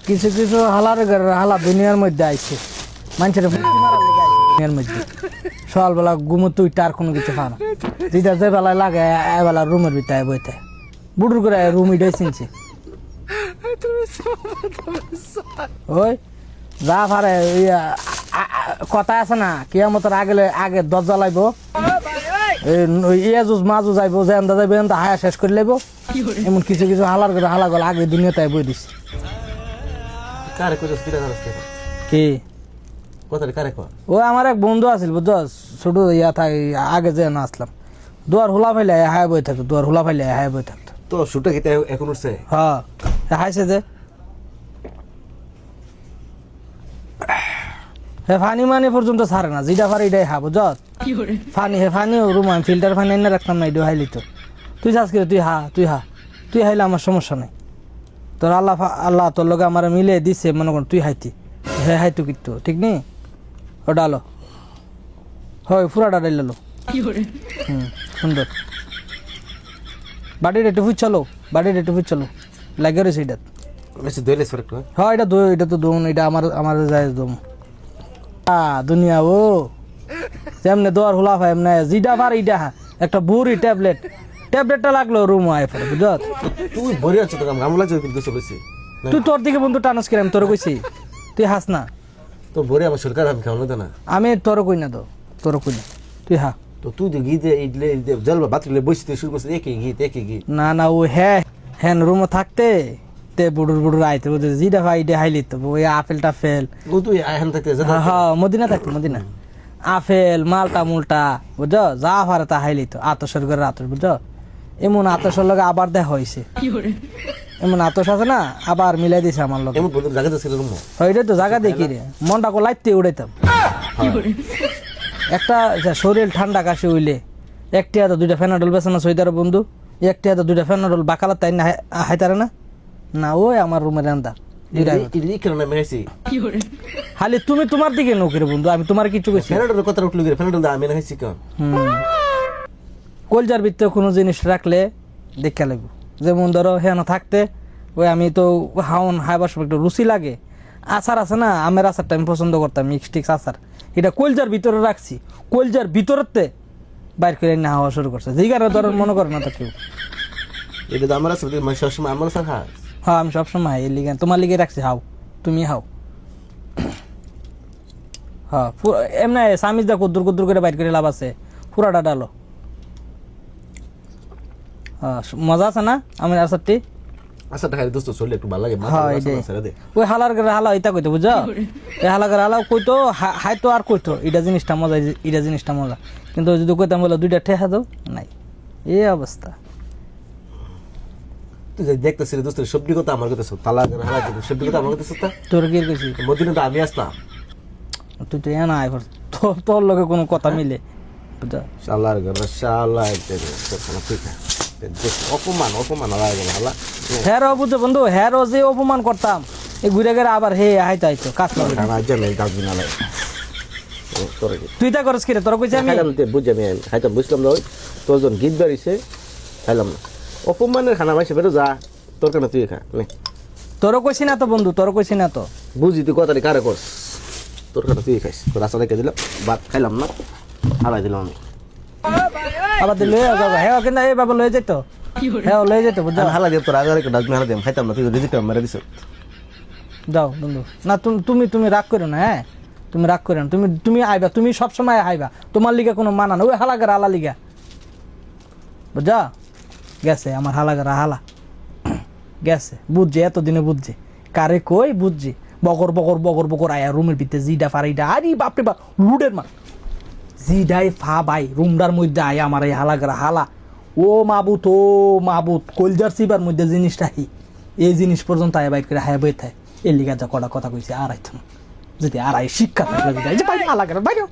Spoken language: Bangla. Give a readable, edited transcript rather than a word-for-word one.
কিছু কিছু হালার হালা দুনিয়ার মধ্যে আইছে মানুষের দুনিয়ার মধ্যে সকালবেলা ঘুমোতে উঠতে আর কোনো কিছু খাওয়া না যেটা যে বেলায় লাগে এবেলা রুমের ভিতরে বইতে বুড়ুর করে রুম ইটাই চিনছে ওই যা পারে কথা আছে না কিয়ামতের আগে দরজা লাইব ইয়াজুজ মাজুজ আইব যে আন্দা যাইব এন্দা হায়া শেষ করে লাইব এমন কিছু কিছু হালার করে হালা গল আগে দুনিয়াতে বই দিছে কারে কইছস কিরা জানাস কি কথারে কারে কর ও আমার এক বন্ধু আছিল বুঝছস ছোট ইয়া থাই আগে যে না আসলাম দুয়ার হুলা ফাইলে হায়া বই থাকতো দুয়ার হুলা ফাইলে হায়া বই থাকতো তো শুটা খেতে এখন উঠছে হ্যাঁ হাইছে যে হে ফানি মানে পর্যন্ত ছাড়ে না যেটা পারে এটাই হা বুঝত ফানি হে ফানি রুম আমি ফিল্টার ফানি এনে রাখতাম না এটাও হাইলি তো তুই চাষ করে তুই হাইলে আমার সমস্যা নাই তোর আল্লাহ তোর লগে আমার মিলে দিছে মনে কর তুই হাইতি হে হাইতু কিন্তু ঠিক নেই ও ডালো হয় পুরাটা ডাইলো সুন্দর বাড়ির একটু ফুচলো লাগে রয়েছে এটা বেশি দইলে সরক তো হ্যাঁ এটা তো দম এটা আমার যায় দম দুনিয়া ও যেমনে দোয়ার হুলা ভাই এমনি জিডা পার ইটা একটা বুড়ি ট্যাবলেটটা লাগলো রুম আয় পরে বুঝত তুই ভরে আছো তো গামলা জয় কিন্তু চলেছে তুই তোর দিকে বন্ধু টানস কিরাম তোর কইছি তুই হাস না তো ভরে আমার সরকার আমি খাওয়ানো দেনা আমি তোর কই না তো তোর কই না তুই হা তো তুই তো গীতে ইডলে জলবা বাতলে বসতে শুরু করছিস একই গীত না ও হ্যাঁ রুমে থাকতে তে বুড়ুর আইতে বুঝে জিডা ভাই এটা হাইলি তো ওই আপেলটা ফেল ও তুই আহেন থাকতে হ্যাঁ মদিনা আপেল মালটা মুলটা বুঝছো যা পারে তা হাইলি তো আতসর করে আতস বুঝছো এমন আতসর লগে আবার দেখা হয়েছে এমন আতস আছে না আবার মিলাই দিছে আমার লগে এমন বন্ধু জায়গা ছিল রুম ওইটা তো জায়গা দেখি রে মনটা কো লাইতে উড়াইতাম একটা শরীর ঠান্ডা কাশি হইলে একটি হাতে দুইটা ফেনাডল বেছানো সইতার বন্ধু একটি হাতে দুইটা ফেনাডল বাকালা তাই না হাইতারে না ওই আমার রুমের আন্দা ইডলি কেন না মেসি খালি তুমি তোমার দিকে নৌকের বন্ধু আমি তোমার কিছু কইছি ফেনাডল কথা উঠলো গিয়ে ফেনাডল আমি না হইছি কেন কলজার ভিতরে কোনো জিনিস রাখলে দেখা লাগবে যেমন ধরো হেন থাকতে ওই আমি তো হাইবার সময় একটু রুচি লাগে আচার আছে না আমের আচারটা আমি পছন্দ করতাম মিক্সটিক্স আচার এটা কলজার ভিতরে রাখছি কলজার ভিতরতে বাইর করে না হওয়া শুরু করছে যেই কারণে ধরো মনে করে না তো কেউ এটা তো আমার আছে মানে সবসময় আমার স্যার হ্যাঁ আমি সবসময় এই লিগে তোমার লিগে রাখছি তুমি হ্যাঁ এমনি সামিজ দা কুদ্দুর করে বাইর করে লাভ আছে পুরাটা ডালো হ্যাঁ মজা আছে না আমি আচারটি আচ্ছা দেখা দোস্ত চললে একটু ভালো লাগে হ্যাঁ ওই হালার করে হালা ইতা কইতো বুঝছো এই হালা করে হালা কইতো হাইতো আর কইতো এটা জিনিসটা মজা কিন্তু যদি কইতাম বলে দুইটা ঠেহা দাও নাই এই অবস্থা তুই যে দেখতেছিস দোস্ত সবজি কথা আমার কথা তালা করে হালা সবজি কথা আমার কথা তা তোর কি কইছি মদিনা তো আমি আসতাম তুই তো এনা আই তোর লগে কোনো কথা মিলে বুঝছো শালার ঘর শালা এটা খানা ঠিক অপমান লাগে হালা হ্যাঁ বুঝছো বন্ধু হ্যাঁ যে অপমান করতাম এই ঘুরে ঘুরে আবার হে হাইতো কাজ করে খানা জানে গাছ বিনা লাগে তুই তা করস কি রে তোর কইছি আমি বুঝছি আমি খাইতাম বুঝলাম না ওই তোর যখন গীত বাড়িছে খাইলাম না অপমানের খানা পাইছে বেরো যা তোর কেন তুই খা তোরও কইছি না তো বন্ধু তোরও কইছি না তো বুঝি তুই কথাটি কারে করস তোর কেন তুই খাইস তোর রাস্তা দেখে দিলাম ভাত খাইলাম না হারাই দিলাম আমি আবার লয়ে যাও হ্যাঁ কিন্তু এই বাবা লয়ে যেত হ্যাঁ লয়ে যেত বুঝছো হালা দিয়ে তোর আগে ডাস্টবিন হালা দিয়ে খাইতাম না তুই রিজিক মেরে দিস যাও বন্ধু না তুমি রাগ করো না হ্যাঁ তুমি রাগ করো না তুমি আইবা তুমি সবসময় আইবা তোমার লিগে কোনো মানা না ওই হালাগার আলা লিগা বুঝা গেছে আমার হালাগার হালা গেছে বুঝছে এতদিনে বুঝছে কারে কই বুঝছি বকর আয়া রুমের ভিতরে জিডা ফারাইডা আরে বাপরে বাপ লুডের মা জিডাই ফা বাই রুমটার মধ্যে আয়া আমার এই হালাগার হালা ও মাবুত কলজার সিবার মধ্যে জিনিসটা এই জিনিস পর্যন্ত আয়া বাইক করে হায়া বই থাকে এর লিগা যা কটা কথা কইছে আড়াইতো না যদি আড়াই শিক্ষা থাকলে যদি হালাগার বাইরে